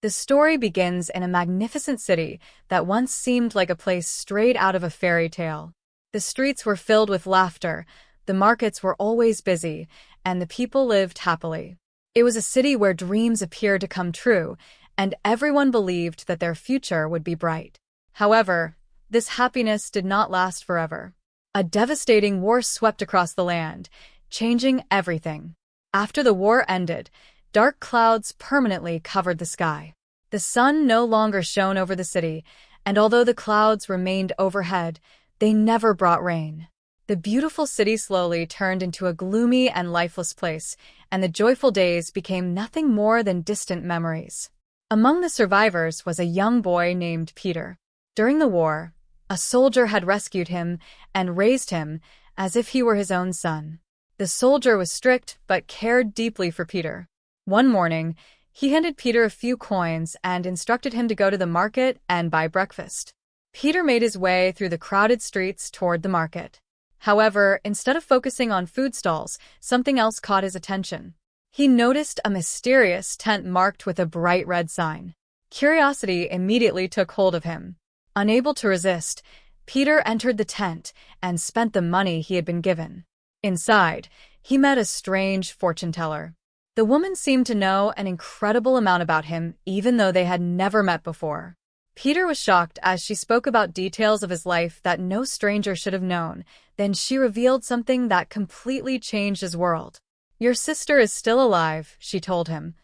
The story begins in a magnificent city that once seemed like a place straight out of a fairy tale. The streets were filled with laughter, the markets were always busy, and the people lived happily. It was a city where dreams appeared to come true, and everyone believed that their future would be bright. However, this happiness did not last forever. A devastating war swept across the land, changing everything. After the war ended, dark clouds permanently covered the sky. The sun no longer shone over the city, and although the clouds remained overhead, they never brought rain. The beautiful city slowly turned into a gloomy and lifeless place, and the joyful days became nothing more than distant memories. Among the survivors was a young boy named Peter. During the war, a soldier had rescued him and raised him as if he were his own son. The soldier was strict but cared deeply for Peter. One morning, he handed Peter a few coins and instructed him to go to the market and buy breakfast. Peter made his way through the crowded streets toward the market. However, instead of focusing on food stalls, something else caught his attention. He noticed a mysterious tent marked with a bright red sign. Curiosity immediately took hold of him. Unable to resist, Peter entered the tent and spent the money he had been given. Inside, he met a strange fortune-teller. The woman seemed to know an incredible amount about him, even though they had never met before. Peter was shocked as she spoke about details of his life that no stranger should have known. Then she revealed something that completely changed his world. "Your sister is still alive," she told him.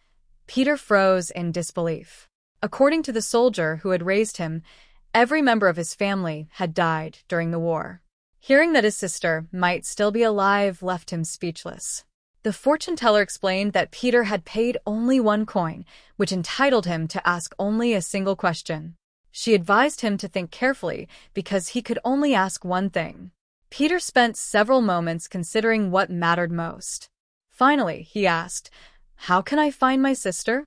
Peter froze in disbelief. According to the soldier who had raised him, every member of his family had died during the war. Hearing that his sister might still be alive left him speechless. The fortune-teller explained that Peter had paid only one coin, which entitled him to ask only a single question. She advised him to think carefully because he could only ask one thing. Peter spent several moments considering what mattered most. Finally, he asked, "How can I find my sister?"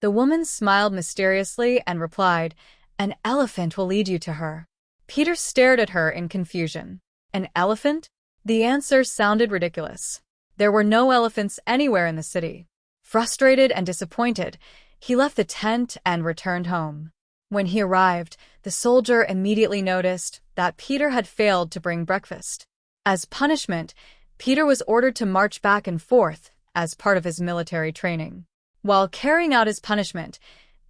The woman smiled mysteriously and replied, "An elephant will lead you to her." Peter stared at her in confusion. An elephant? The answer sounded ridiculous. There were no elephants anywhere in the city. Frustrated and disappointed, he left the tent and returned home. When he arrived, the soldier immediately noticed that Peter had failed to bring breakfast. As punishment, Peter was ordered to march back and forth as part of his military training. While carrying out his punishment,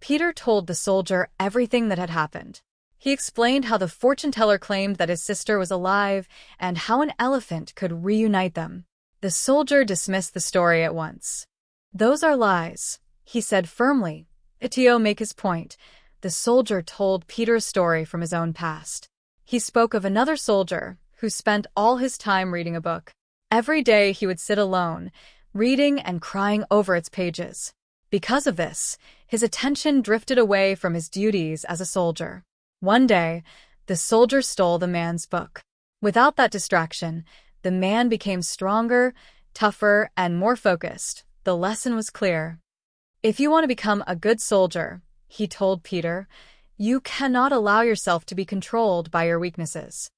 Peter told the soldier everything that had happened. He explained how the fortune-teller claimed that his sister was alive and how an elephant could reunite them. The soldier dismissed the story at once. "Those are lies," he said firmly. To make his point, the soldier told Peter a story from his own past. He spoke of another soldier who spent all his time reading a book. Every day he would sit alone, reading and crying over its pages. Because of this, his attention drifted away from his duties as a soldier. One day, the soldier stole the man's book. Without that distraction, the man became stronger, tougher, and more focused. The lesson was clear. "If you want to become a good soldier," he told Peter, "you cannot allow yourself to be controlled by your weaknesses."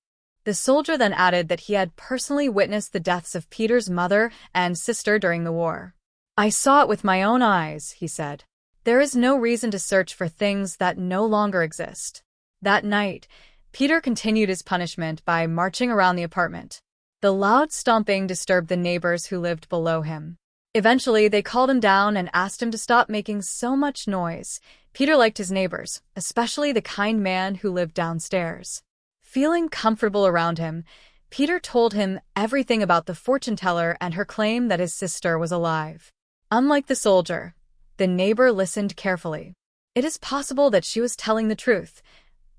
The soldier then added that he had personally witnessed the deaths of Peter's mother and sister during the war. "I saw it with my own eyes," he said. "There is no reason to search for things that no longer exist." That night, Peter continued his punishment by marching around the apartment. The loud stomping disturbed the neighbors who lived below him. Eventually, they called him down and asked him to stop making so much noise. Peter liked his neighbors, especially the kind man who lived downstairs. Feeling comfortable around him, Peter told him everything about the fortune-teller and her claim that his sister was alive. Unlike the soldier, the neighbor listened carefully. "It is possible that she was telling the truth,"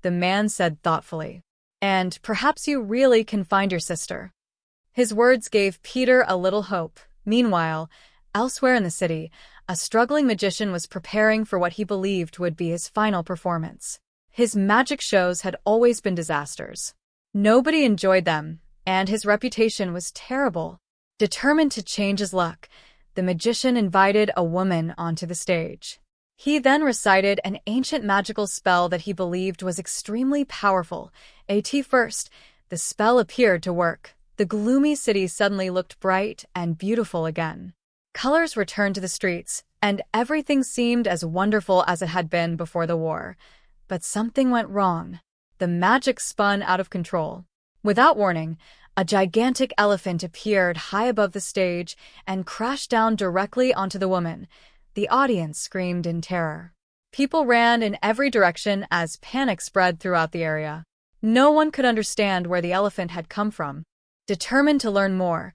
the man said thoughtfully. "And perhaps you really can find your sister." His words gave Peter a little hope. Meanwhile, elsewhere in the city, a struggling magician was preparing for what he believed would be his final performance. His magic shows had always been disasters. Nobody enjoyed them, and his reputation was terrible. Determined to change his luck, the magician invited a woman onto the stage. He then recited an ancient magical spell that he believed was extremely powerful. At first, the spell appeared to work. The gloomy city suddenly looked bright and beautiful again. Colors returned to the streets, and everything seemed as wonderful as it had been before the war. But something went wrong. The magic spun out of control. Without warning, a gigantic elephant appeared high above the stage and crashed down directly onto the woman. The audience screamed in terror. People ran in every direction as panic spread throughout the area. No one could understand where the elephant had come from. Determined to learn more,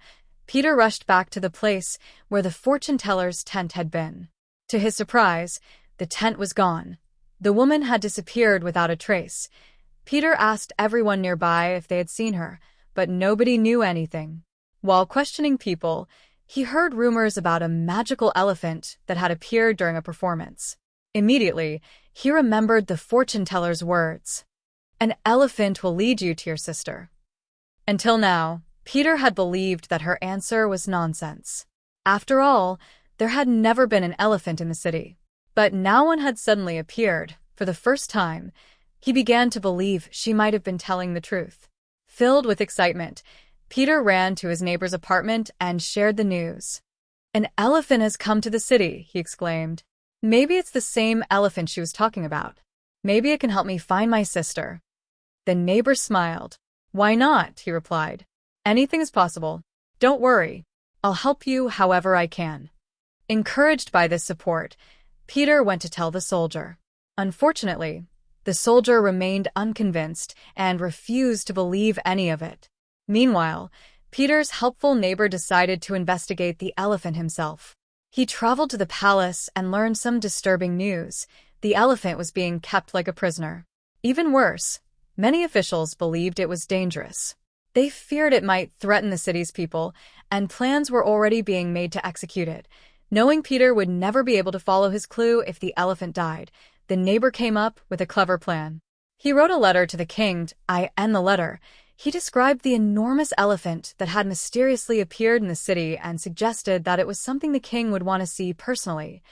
Peter rushed back to the place where the fortune-teller's tent had been. To his surprise, the tent was gone. The woman had disappeared without a trace. Peter asked everyone nearby if they had seen her, but nobody knew anything. While questioning people, he heard rumors about a magical elephant that had appeared during a performance. Immediately, he remembered the fortune-teller's words. "An elephant will lead you to your sister." Until now, Peter had believed that her answer was nonsense. After all, there had never been an elephant in the city. But now one had suddenly appeared. For the first time, he began to believe she might have been telling the truth. Filled with excitement, Peter ran to his neighbor's apartment and shared the news. "An elephant has come to the city," he exclaimed. "Maybe it's the same elephant she was talking about. Maybe it can help me find my sister." The neighbor smiled. "Why not?" he replied. "Anything is possible. Don't worry. I'll help you however I can." Encouraged by this support, Peter went to tell the soldier. Unfortunately, the soldier remained unconvinced and refused to believe any of it. Meanwhile, Peter's helpful neighbor decided to investigate the elephant himself. He traveled to the palace and learned some disturbing news. The elephant was being kept like a prisoner. Even worse, many officials believed it was dangerous. They feared it might threaten the city's people, and plans were already being made to execute it. Knowing Peter would never be able to follow his clue if the elephant died, the neighbor came up with a clever plan. He wrote a letter to the king. In the letter, he described the enormous elephant that had mysteriously appeared in the city and suggested that it was something the king would want to see personally.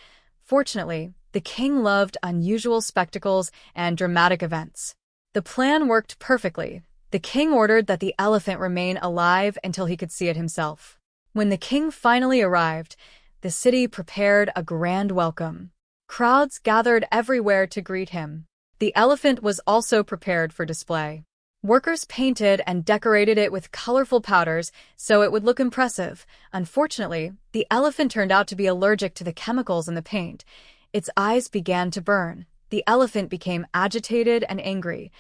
Fortunately, the king loved unusual spectacles and dramatic events. The plan worked perfectly. The king ordered that the elephant remain alive until he could see it himself. When the king finally arrived, the city prepared a grand welcome. Crowds gathered everywhere to greet him. The elephant was also prepared for display. Workers painted and decorated it with colorful powders so it would look impressive. Unfortunately, the elephant turned out to be allergic to the chemicals in the paint. Its eyes began to burn. The elephant became agitated and angry.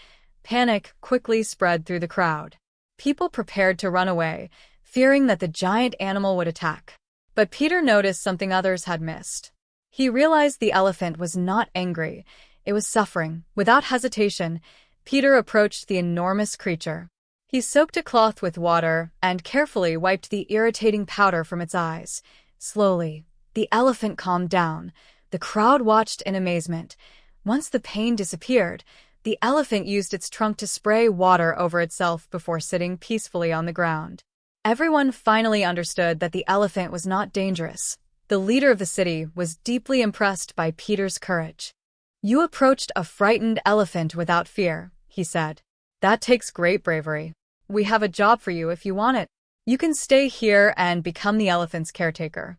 Panic quickly spread through the crowd. People prepared to run away, fearing that the giant animal would attack. But Peter noticed something others had missed. He realized the elephant was not angry. It was suffering. Without hesitation, Peter approached the enormous creature. He soaked a cloth with water and carefully wiped the irritating powder from its eyes. Slowly, the elephant calmed down. The crowd watched in amazement. Once the pain disappeared, the elephant used its trunk to spray water over itself before sitting peacefully on the ground. Everyone finally understood that the elephant was not dangerous. The leader of the city was deeply impressed by Peter's courage. "You approached a frightened elephant without fear," he said. "That takes great bravery. We have a job for you if you want it. You can stay here and become the elephant's caretaker."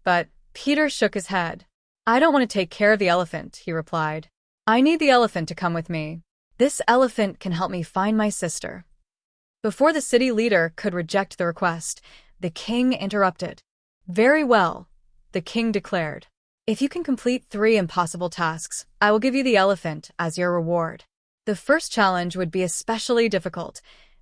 But Peter shook his head. "I don't want to take care of the elephant," he replied. "I need the elephant to come with me. This elephant can help me find my sister." Before the city leader could reject the request, the king interrupted. "Very well," the king declared. "If you can complete 3 impossible tasks, I will give you the elephant as your reward." The first challenge would be especially difficult.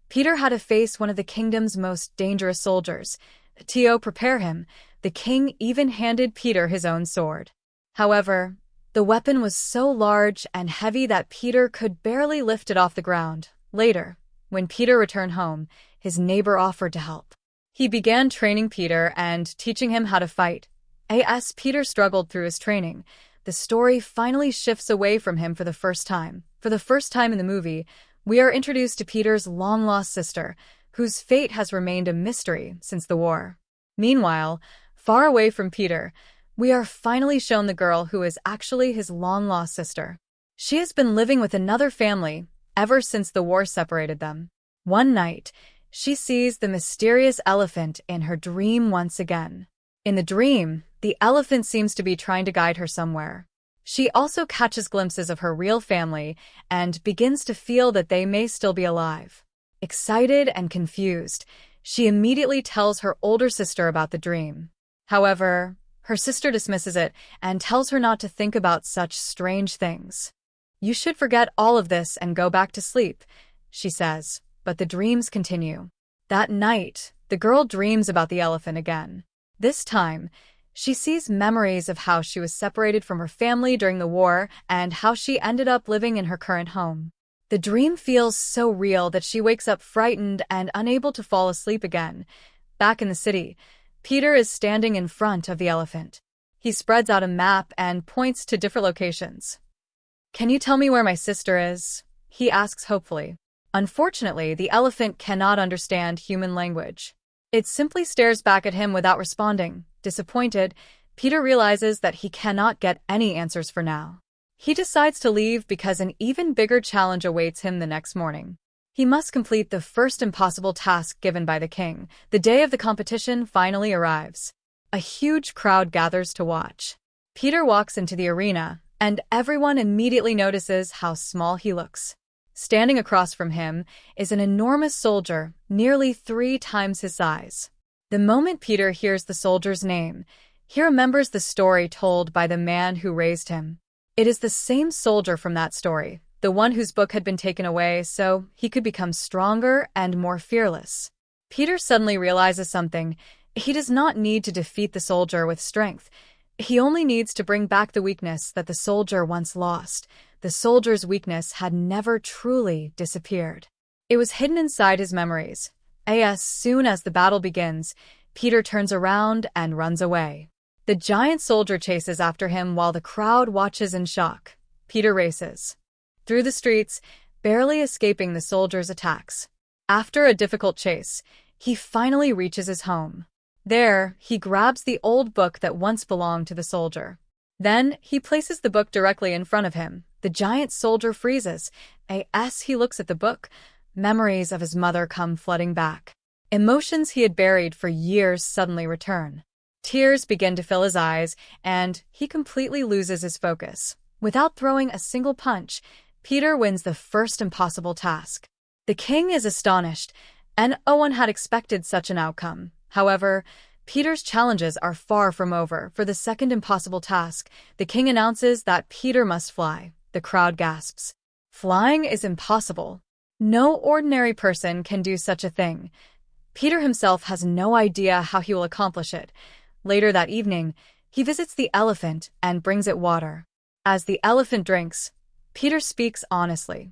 Peter had to face one of the kingdom's most dangerous soldiers. To prepare him, the king even handed Peter his own sword. However, the weapon was so large and heavy that Peter could barely lift it off the ground. Later, when Peter returned home, his neighbor offered to help. He began training Peter and teaching him how to fight. As Peter struggled through his training, the story finally shifts away from him for the first time. For the first time in the movie, we are introduced to Peter's long-lost sister, whose fate has remained a mystery since the war. Meanwhile, far away from Peter, we are finally shown the girl who is actually his long-lost sister. She has been living with another family ever since the war separated them. One night, she sees the mysterious elephant in her dream once again. In the dream, the elephant seems to be trying to guide her somewhere. She also catches glimpses of her real family and begins to feel that they may still be alive. Excited and confused, she immediately tells her older sister about the dream. However, her sister dismisses it and tells her not to think about such strange things. "You should forget all of this and go back to sleep," she says, but the dreams continue. That night, the girl dreams about the elephant again. This time, she sees memories of how she was separated from her family during the war and how she ended up living in her current home. The dream feels so real that she wakes up frightened and unable to fall asleep again. Back in the city, Peter is standing in front of the elephant. He spreads out a map and points to different locations. "Can you tell me where my sister is?" he asks hopefully. Unfortunately, the elephant cannot understand human language. It simply stares back at him without responding. Disappointed, Peter realizes that he cannot get any answers for now. He decides to leave because an even bigger challenge awaits him the next morning. He must complete the first impossible task given by the king. The day of the competition finally arrives. A huge crowd gathers to watch. Peter walks into the arena, and everyone immediately notices how small he looks. Standing across from him is an enormous soldier, nearly 3 times his size. The moment Peter hears the soldier's name, he remembers the story told by the man who raised him. It is the same soldier from that story, the one whose book had been taken away so he could become stronger and more fearless. Peter suddenly realizes something. He does not need to defeat the soldier with strength. He only needs to bring back the weakness that the soldier once lost. The soldier's weakness had never truly disappeared. It was hidden inside his memories. As soon as the battle begins, Peter turns around and runs away. The giant soldier chases after him while the crowd watches in shock. Peter races through the streets, barely escaping the soldier's attacks. After a difficult chase, he finally reaches his home. There, he grabs the old book that once belonged to the soldier. Then, he places the book directly in front of him. The giant soldier freezes. As he looks at the book, memories of his mother come flooding back. Emotions he had buried for years suddenly return. Tears begin to fill his eyes, and he completely loses his focus. Without throwing a single punch, Peter wins the first impossible task. The king is astonished, and no one had expected such an outcome. However, Peter's challenges are far from over. For the second impossible task, the king announces that Peter must fly. The crowd gasps. Flying is impossible. No ordinary person can do such a thing. Peter himself has no idea how he will accomplish it. Later that evening, he visits the elephant and brings it water. As the elephant drinks, Peter speaks honestly.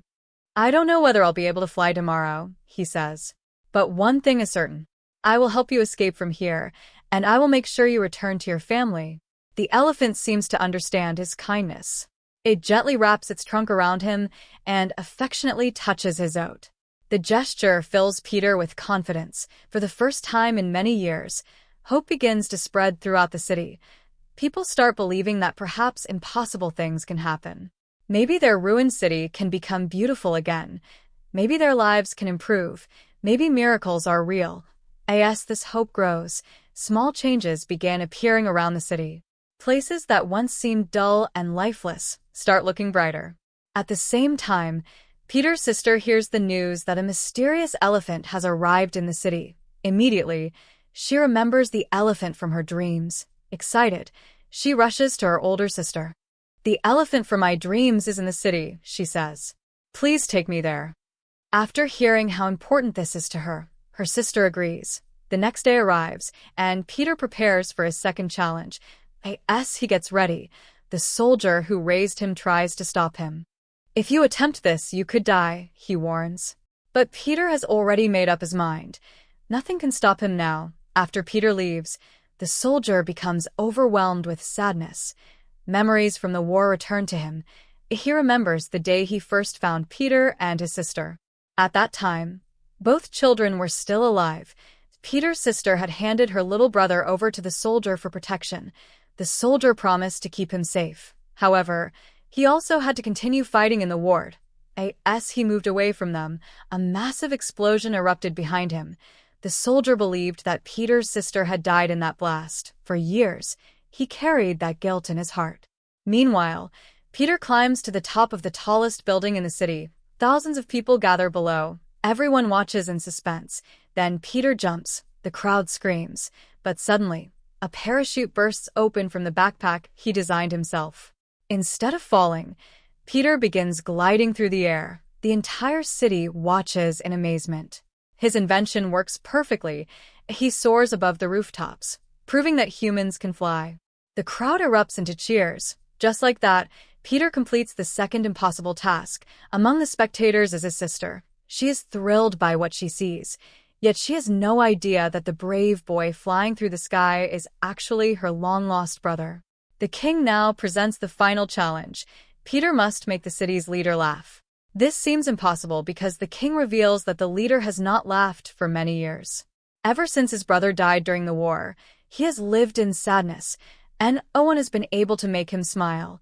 "I don't know whether I'll be able to fly tomorrow," he says. "But one thing is certain. I will help you escape from here, and I will make sure you return to your family." The elephant seems to understand his kindness. It gently wraps its trunk around him and affectionately touches his oat. The gesture fills Peter with confidence. For the first time in many years, hope begins to spread throughout the city. People start believing that perhaps impossible things can happen. Maybe their ruined city can become beautiful again. Maybe their lives can improve. Maybe miracles are real. As this hope grows, small changes began appearing around the city. Places that once seemed dull and lifeless start looking brighter. At the same time, Peter's sister hears the news that a mysterious elephant has arrived in the city. Immediately, she remembers the elephant from her dreams. Excited, she rushes to her older sister. "The elephant from my dreams is in the city," she says. "Please take me there." After hearing how important this is to her, her sister agrees. The next day arrives, and Peter prepares for his second challenge. As he gets ready, the soldier who raised him tries to stop him. "If you attempt this, you could die," he warns. But Peter has already made up his mind. Nothing can stop him now. After Peter leaves, the soldier becomes overwhelmed with sadness. Memories from the war return to him. He remembers the day he first found Peter and his sister. At that time, both children were still alive. Peter's sister had handed her little brother over to the soldier for protection. The soldier promised to keep him safe. However, he also had to continue fighting in the war. As he moved away from them, a massive explosion erupted behind him. The soldier believed that Peter's sister had died in that blast. For years, he carried that guilt in his heart. Meanwhile, Peter climbs to the top of the tallest building in the city. Thousands of people gather below. Everyone watches in suspense. Then Peter jumps. The crowd screams. But suddenly, a parachute bursts open from the backpack he designed himself. Instead of falling, Peter begins gliding through the air. The entire city watches in amazement. His invention works perfectly. He soars above the rooftops, proving that humans can fly. The crowd erupts into cheers. Just like that, Peter completes the second impossible task. Among the spectators is his sister. She is thrilled by what she sees, yet she has no idea that the brave boy flying through the sky is actually her long-lost brother. The king now presents the final challenge. Peter must make the city's leader laugh. This seems impossible because the king reveals that the leader has not laughed for many years. Ever since his brother died during the war, he has lived in sadness, and no one has been able to make him smile.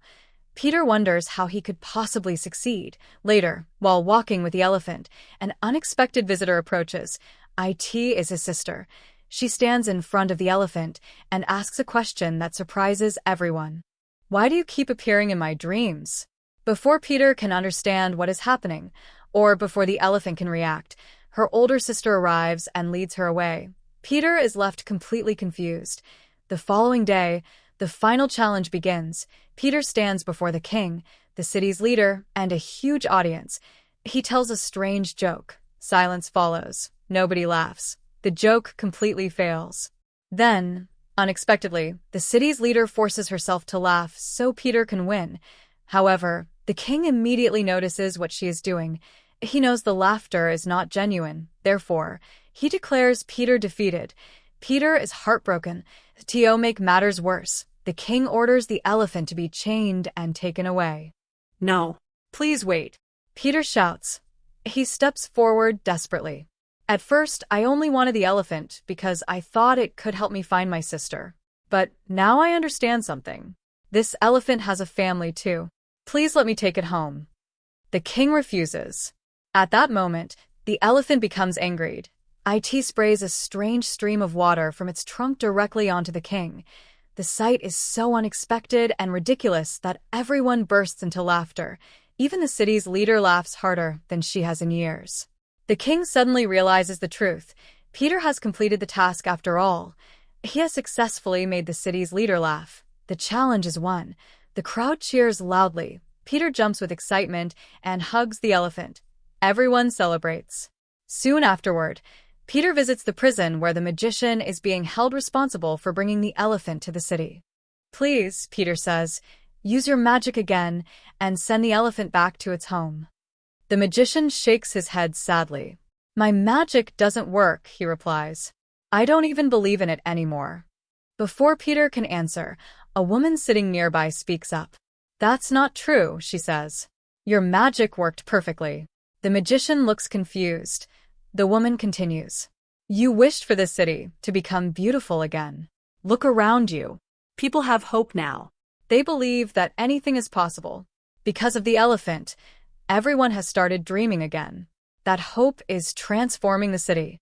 Peter wonders how he could possibly succeed. Later, while walking with the elephant, an unexpected visitor approaches. It is his sister. She stands in front of the elephant and asks a question that surprises everyone. "Why do you keep appearing in my dreams?" Before Peter can understand what is happening, or before the elephant can react, her older sister arrives and leads her away. Peter is left completely confused. The following day, the final challenge begins. Peter stands before the king, the city's leader, and a huge audience. He tells a strange joke. Silence follows. Nobody laughs. The joke completely fails. Then, unexpectedly, the city's leader forces herself to laugh so Peter can win. However, the king immediately notices what she is doing. He knows the laughter is not genuine. Therefore, he declares Peter defeated. Peter is heartbroken. To make matters worse, the king orders the elephant to be chained and taken away. "No, "Please wait," Peter shouts. He steps forward desperately. "At first, I only wanted the elephant because I thought it could help me find my sister. But now I understand something. This elephant has a family too. Please let me take it home." The king refuses. At that moment, the elephant becomes angry. It sprays a strange stream of water from its trunk directly onto the king. The sight is so unexpected and ridiculous that everyone bursts into laughter. Even the city's leader laughs harder than she has in years. The king suddenly realizes the truth. Peter has completed the task after all. He has successfully made the city's leader laugh. The challenge is won. The crowd cheers loudly. Peter jumps with excitement and hugs the elephant. Everyone celebrates. Soon afterward, Peter visits the prison where the magician is being held responsible for bringing the elephant to the city. "Please," Peter says, "use your magic again and send the elephant back to its home." The magician shakes his head sadly. "My magic doesn't work," he replies. "I don't even believe in it anymore." Before Peter can answer, a woman sitting nearby speaks up. "That's not true," she says. "Your magic worked perfectly." The magician looks confused. The woman continues. "You wished for this city to become beautiful again. Look around you. people have hope now." They believe that anything is possible. Because of the elephant, everyone has started dreaming again. That hope is transforming the city.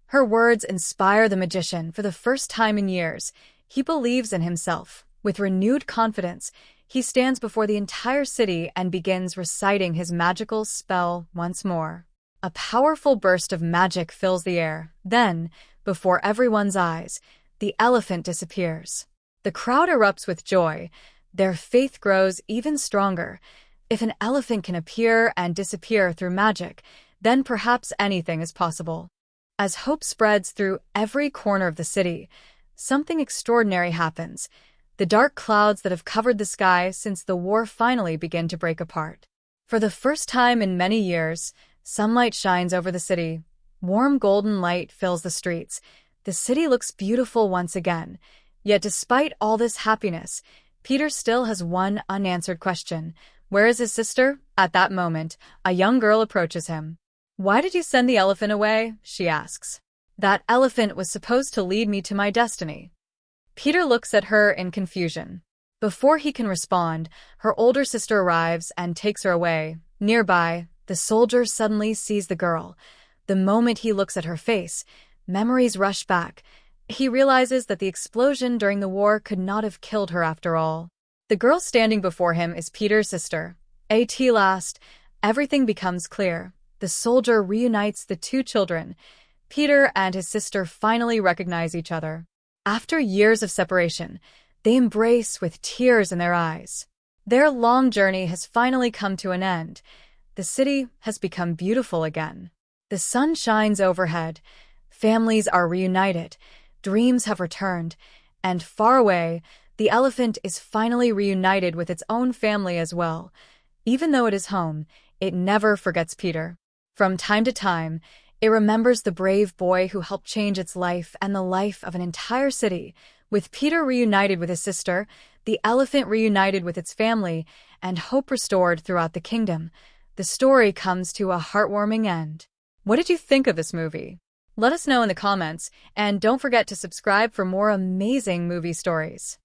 Her words inspire the magician for the first time in years. He believes in himself. With renewed confidence, he stands before the entire city and begins reciting his magical spell once more. A powerful burst of magic fills the air. Then, before everyone's eyes, the elephant disappears. The crowd erupts with joy. Their faith grows even stronger. If an elephant can appear and disappear through magic, then perhaps anything is possible. As hope spreads through every corner of the city, something extraordinary happens. The dark clouds that have covered the sky since the war finally begin to break apart. For the first time in many years, sunlight shines over the city. Warm golden light fills the streets. The city looks beautiful once again. Yet despite all this happiness, Peter still has one unanswered question. Where is his sister? At that moment, a young girl approaches him. "Why did you send the elephant away?" she asks. "That elephant was supposed to lead me to my destiny." Peter looks at her in confusion. Before he can respond, her older sister arrives and takes her away. Nearby, the soldier suddenly sees the girl. The moment he looks at her face, Memories rush back. He realizes that the explosion during the war could not have killed her after all. The girl standing before him is Peter's sister. At last, everything becomes clear. The soldier reunites the two children. Peter and his sister finally recognize each other. After years of separation, they embrace with tears in their eyes. Their long journey has finally come to an end. The city has become beautiful again. The sun shines overhead. Families are reunited. Dreams have returned. And far away, the elephant is finally reunited with its own family as well. Even though it is home, it never forgets Peter. From time to time, it remembers the brave boy who helped change its life and the life of an entire city. With Peter reunited with his sister, the elephant reunited with its family, and hope restored throughout the kingdom, the story comes to a heartwarming end. What did you think of this movie? Let us know in the comments, and don't forget to subscribe for more amazing movie stories.